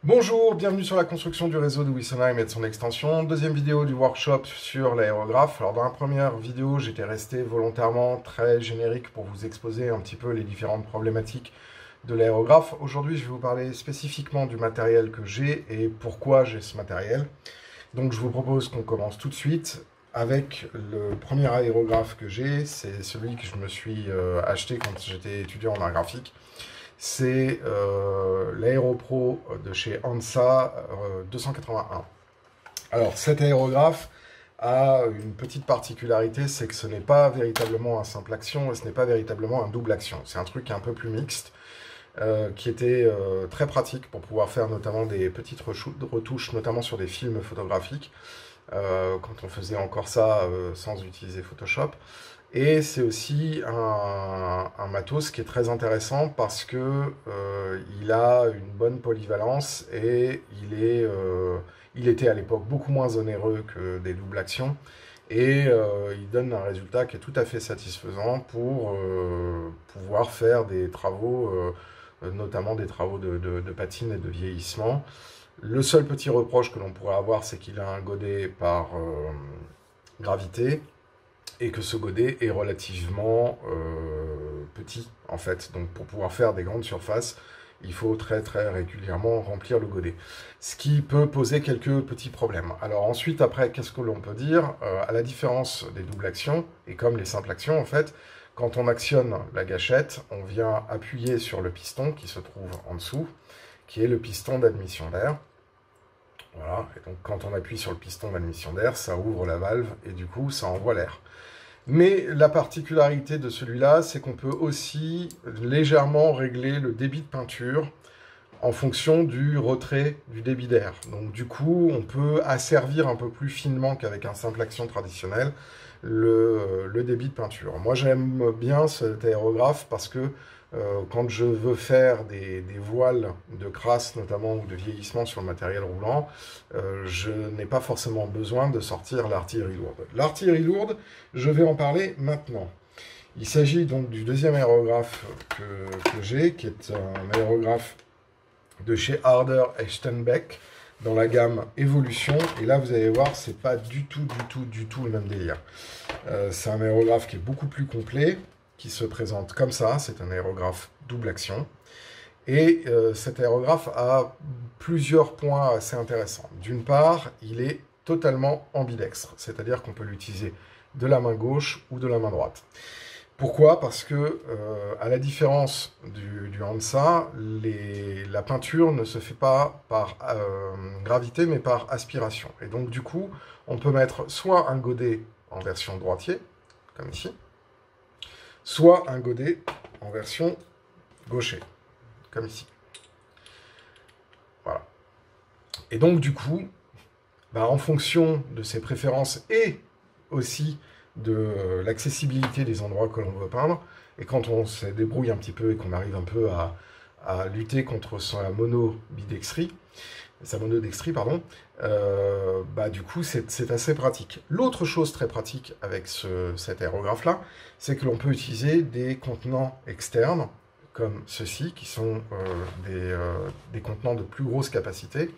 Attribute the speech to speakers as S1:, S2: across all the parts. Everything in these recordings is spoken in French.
S1: Bonjour, bienvenue sur la construction du réseau de Wissonheim et de son extension. Deuxième vidéo du workshop sur l'aérographe. Alors dans la première vidéo, j'étais resté volontairement très générique pour vous exposer un petit peu les différentes problématiques de l'aérographe. Aujourd'hui, je vais vous parler spécifiquement du matériel que j'ai et pourquoi j'ai ce matériel. Donc je vous propose qu'on commence tout de suite avec le premier aérographe que j'ai. C'est celui que je me suis acheté quand j'étais étudiant en art graphique. C'est l'Aéropro de chez Hansa 281. Alors cet aérographe a une petite particularité, c'est que ce n'est pas véritablement un simple action et ce n'est pas véritablement un double action. C'est un truc un peu plus mixte qui était très pratique pour pouvoir faire notamment des petites retouches, notamment sur des films photographiques, quand on faisait encore ça sans utiliser Photoshop. Et c'est aussi un matos qui est très intéressant parce que il a une bonne polyvalence et il était à l'époque beaucoup moins onéreux que des doubles actions. Et il donne un résultat qui est tout à fait satisfaisant pour pouvoir faire des travaux, notamment des travaux de patine et de vieillissement. Le seul petit reproche que l'on pourrait avoir, c'est qu'il a un godet par gravité, et que ce godet est relativement petit, en fait. Donc pour pouvoir faire des grandes surfaces, il faut très régulièrement remplir le godet. Ce qui peut poser quelques petits problèmes. Alors ensuite, après, qu'est-ce que l'on peut dire? À la différence des doubles actions, et comme les simples actions, en fait, quand on actionne la gâchette, on vient appuyer sur le piston qui se trouve en dessous, qui est le piston d'admission d'air. Voilà, et donc quand on appuie sur le piston d'admission d'air, ça ouvre la valve, et du coup, ça envoie l'air. Mais la particularité de celui-là, c'est qu'on peut aussi légèrement régler le débit de peinture en fonction du retrait du débit d'air. Donc du coup, on peut asservir un peu plus finement qu'avec un simple action traditionnel le débit de peinture. Moi, j'aime bien cet aérographe parce que quand je veux faire des voiles de crasse, notamment, ou de vieillissement sur le matériel roulant, je n'ai pas forcément besoin de sortir l'artillerie lourde. L'artillerie lourde, je vais en parler maintenant. Il s'agit donc du deuxième aérographe que j'ai, qui est un aérographe de chez Harder & Steenbeck, dans la gamme Evolution. Et là, vous allez voir, c'est pas du tout le même délire. C'est un aérographe qui est beaucoup plus complet, qui se présente comme ça. C'est un aérographe double action. Et cet aérographe a plusieurs points assez intéressants. D'une part, il est totalement ambidextre, c'est-à-dire qu'on peut l'utiliser de la main gauche ou de la main droite. Pourquoi? Parce que, à la différence du Hansa, la peinture ne se fait pas par gravité, mais par aspiration. Et donc, du coup, on peut mettre soit un godet en version droitier, comme ici, soit un godet en version gaucher, comme ici. Voilà. Et donc, du coup, en fonction de ses préférences et aussi de l'accessibilité des endroits que l'on veut peindre, et quand on se débrouille un petit peu et qu'on arrive un peu à lutter contre sa monodextrie, pardon, du coup c'est assez pratique. L'autre chose très pratique avec cet aérographe-là, c'est que l'on peut utiliser des contenants externes, comme ceux-ci, qui sont des contenants de plus grosse capacité.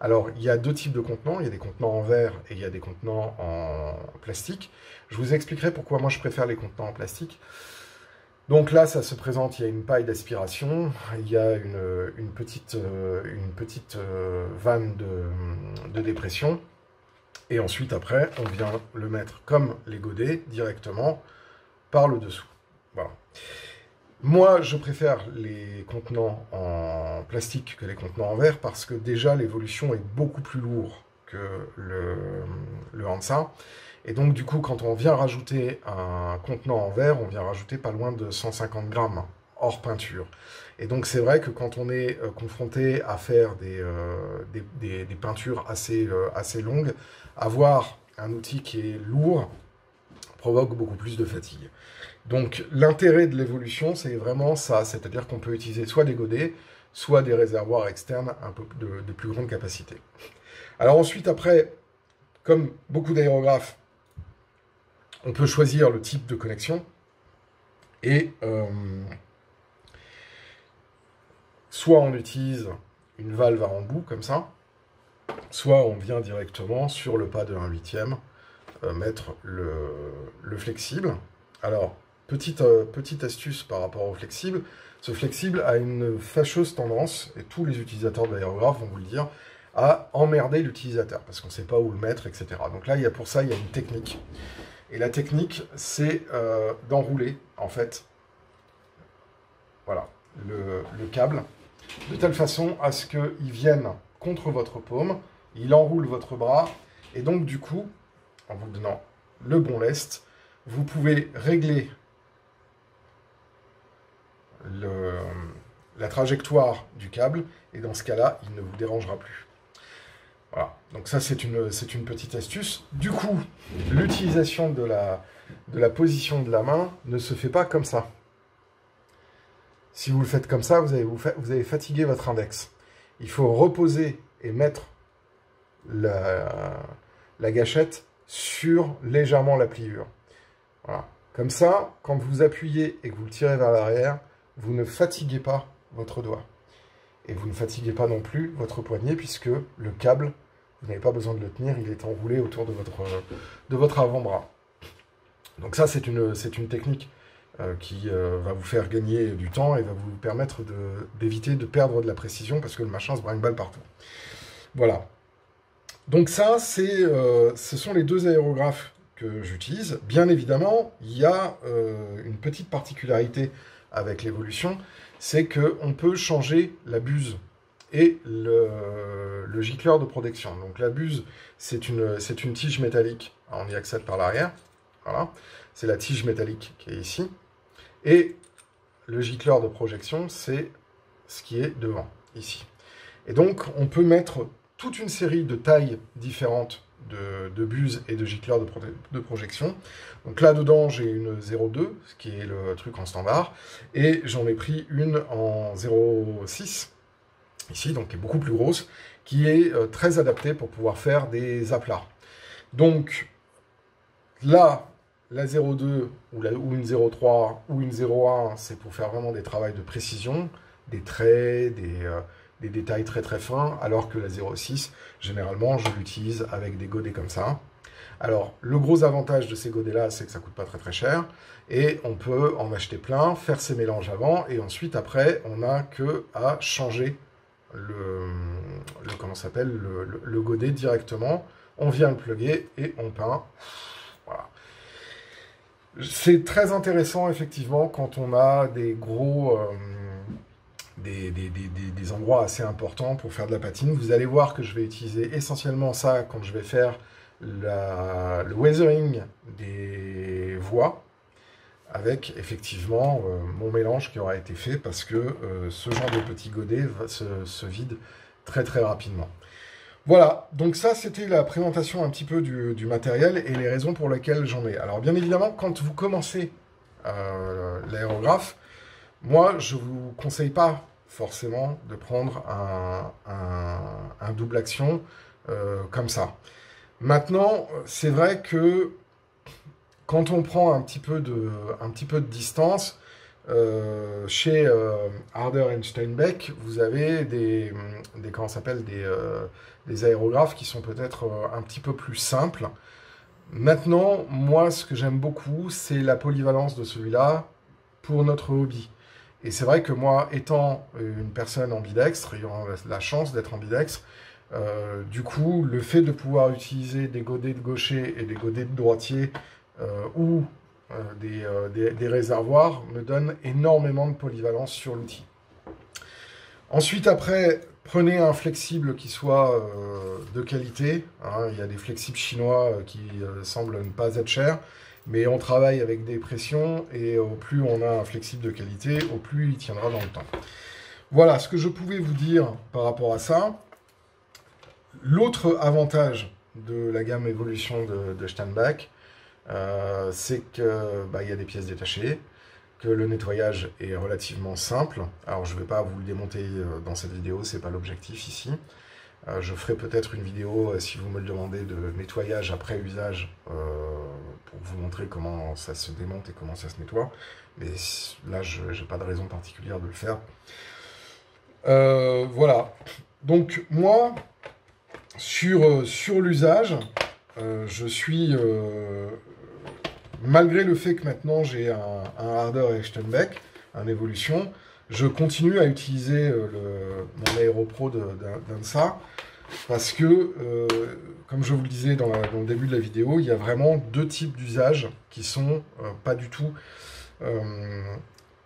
S1: Alors, il y a deux types de contenants. Il y a des contenants en verre et il y a des contenants en plastique. Je vous expliquerai pourquoi moi je préfère les contenants en plastique. Donc là, ça se présente, il y a une paille d'aspiration, il y a une petite vanne de dépression. Et ensuite, après, on vient le mettre comme les godets, directement par le dessous. Voilà. Moi, je préfère les contenants en plastique que les contenants en verre parce que déjà, l'évolution est beaucoup plus lourde que le Hansa. Et donc, du coup, quand on vient rajouter un contenant en verre, on vient rajouter pas loin de 150 grammes hors peinture. Et donc, c'est vrai que quand on est confronté à faire des peintures assez longues, avoir un outil qui est lourd provoque beaucoup plus de fatigue. Donc l'intérêt de l'évolution, c'est vraiment ça, c'est-à-dire qu'on peut utiliser soit des godets, soit des réservoirs externes un peu de plus grande capacité. Alors ensuite, après, Comme beaucoup d'aérographes, on peut choisir le type de connexion et soit on utilise une valve à embout comme ça, soit on vient directement sur le pas de 1/8 mettre le flexible. Alors, petite astuce par rapport au flexible, ce flexible a une fâcheuse tendance, et tous les utilisateurs d'aérographe vont vous le dire, à emmerder l'utilisateur, parce qu'on ne sait pas où le mettre, etc. Donc là, pour ça, il y a une technique. Et la technique, c'est d'enrouler, en fait, voilà, le câble, de telle façon à ce qu'il vienne contre votre paume, il enroule votre bras, et donc du coup, en vous donnant le bon lest, vous pouvez régler la trajectoire du câble, et dans ce cas-là, il ne vous dérangera plus. Voilà, donc ça c'est une petite astuce. Du coup, l'utilisation de la position de la main ne se fait pas comme ça. Si vous le faites comme ça, vous allez fatiguer votre index. Il faut reposer et mettre la gâchette sur légèrement la pliure. Voilà. Comme ça, quand vous appuyez et que vous le tirez vers l'arrière, vous ne fatiguez pas votre doigt. Et vous ne fatiguez pas non plus votre poignet, puisque le câble, vous n'avez pas besoin de le tenir, il est enroulé autour de votre avant-bras. Donc ça, c'est une technique qui va vous faire gagner du temps et va vous permettre d'éviter de perdre de la précision, parce que le machin se brinque-balle partout. Voilà. Donc ça, ce sont les deux aérographes que j'utilise. Bien évidemment, il y a une petite particularité avec l'évolution, c'est qu'on peut changer la buse et le gicleur de protection. Donc la buse, c'est une tige métallique. Alors, on y accède par l'arrière. Voilà. C'est la tige métallique qui est ici. Et le gicleur de projection, c'est ce qui est devant, ici. Et donc, on peut mettre toute une série de tailles différentes de buses et de gicleurs de projection. Donc là-dedans, j'ai une 0,2, ce qui est le truc en standard, et j'en ai pris une en 0,6, ici, donc qui est beaucoup plus grosse, qui est très adaptée pour pouvoir faire des aplats. Donc là, la 0,2 ou une 0,3 ou une 0,1, c'est pour faire vraiment des travaux de précision, des traits, des détails très très fins, alors que la 0,6, généralement, je l'utilise avec des godets comme ça. Alors, le gros avantage de ces godets-là, c'est que ça coûte pas très très cher, et on peut en acheter plein, faire ces mélanges avant, et ensuite, après, on n'a que à changer comment s'appelle, le godet directement. On vient le plugger et on peint. Voilà. C'est très intéressant, effectivement, quand on a des gros... des endroits assez importants pour faire de la patine. Vous allez voir que je vais utiliser essentiellement ça quand je vais faire le weathering des voies, avec effectivement mon mélange qui aura été fait, parce que ce genre de petit godet se vide très très rapidement. Voilà, donc ça c'était la présentation un petit peu du matériel et les raisons pour lesquelles j'en ai. Alors bien évidemment, quand vous commencez l'aérographe, moi je vous conseille pas forcément de prendre un double action comme ça. Maintenant, c'est vrai que quand on prend un petit peu de distance, chez Harder & Steinbeck, vous avez comment ça s'appelle, des aérographes qui sont peut-être un petit peu plus simples. Maintenant, moi, ce que j'aime beaucoup, c'est la polyvalence de celui-là pour notre hobby. Et c'est vrai que moi, étant une personne ambidextre, ayant la chance d'être ambidextre, du coup, le fait de pouvoir utiliser des godets de gaucher et des godets de droitier ou des réservoirs me donne énormément de polyvalence sur l'outil. Ensuite, après, prenez un flexible qui soit de qualité. Hein, il y a des flexibles chinois qui semblent ne pas être chers, mais on travaille avec des pressions, et au plus on a un flexible de qualité, au plus il tiendra dans le temps. Voilà ce que je pouvais vous dire par rapport à ça. L'autre avantage de la gamme Evolution de Steinbeck, c'est qu'il y a des pièces détachées, que le nettoyage est relativement simple. Alors je ne vais pas vous le démonter dans cette vidéo, c'est pas l'objectif ici. Je ferai peut-être une vidéo, si vous me le demandez, de nettoyage après usage, pour vous montrer comment ça se démonte et comment ça se nettoie. Mais là, je n'ai pas de raison particulière de le faire. Voilà. Donc, moi, sur l'usage, je suis... malgré le fait que maintenant j'ai un Harder Echtenbeck, un Evolution, je continue à utiliser mon AeroPro d'Ansa, parce que, comme je vous le disais dans le début de la vidéo, il y a vraiment deux types d'usages qui sont pas du tout,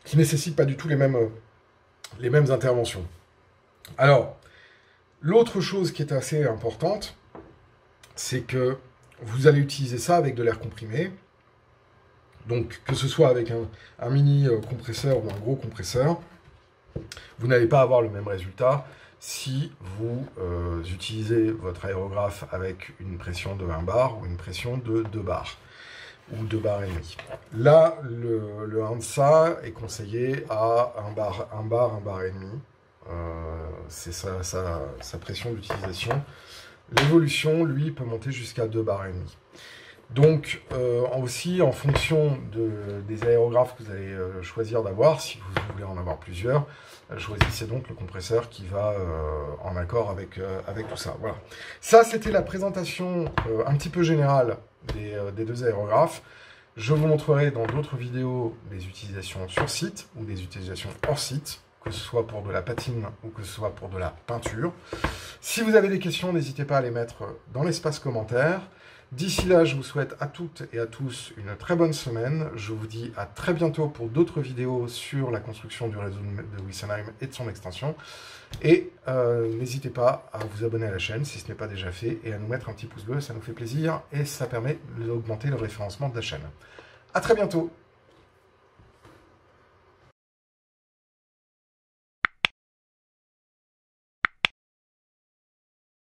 S1: qui nécessitent pas du tout les mêmes interventions. Alors, l'autre chose qui est assez importante, c'est que vous allez utiliser ça avec de l'air comprimé. Donc, que ce soit avec un mini compresseur ou un gros compresseur, vous n'allez pas avoir le même résultat si vous utilisez votre aérographe avec une pression de 1 bar ou une pression de 2 bars ou 2 bars et demi. Là, le Ansa est conseillé à 1 bar, 1 bar et demi. C'est sa pression d'utilisation. L'évolution, lui, peut monter jusqu'à 2 bars et demi. Donc, aussi, en fonction des aérographes que vous allez choisir d'avoir, si vous voulez en avoir plusieurs, choisissez donc le compresseur qui va en accord avec tout ça. Voilà. Ça, c'était la présentation un petit peu générale des deux aérographes. Je vous montrerai dans d'autres vidéos des utilisations sur site ou des utilisations hors site, que ce soit pour de la patine ou que ce soit pour de la peinture. Si vous avez des questions, n'hésitez pas à les mettre dans l'espace commentaire. D'ici là, je vous souhaite à toutes et à tous une très bonne semaine. Je vous dis à très bientôt pour d'autres vidéos sur la construction du réseau de Wüstenheim et de son extension. Et n'hésitez pas à vous abonner à la chaîne si ce n'est pas déjà fait et à nous mettre un petit pouce bleu, ça nous fait plaisir et ça permet d'augmenter le référencement de la chaîne. À très bientôt!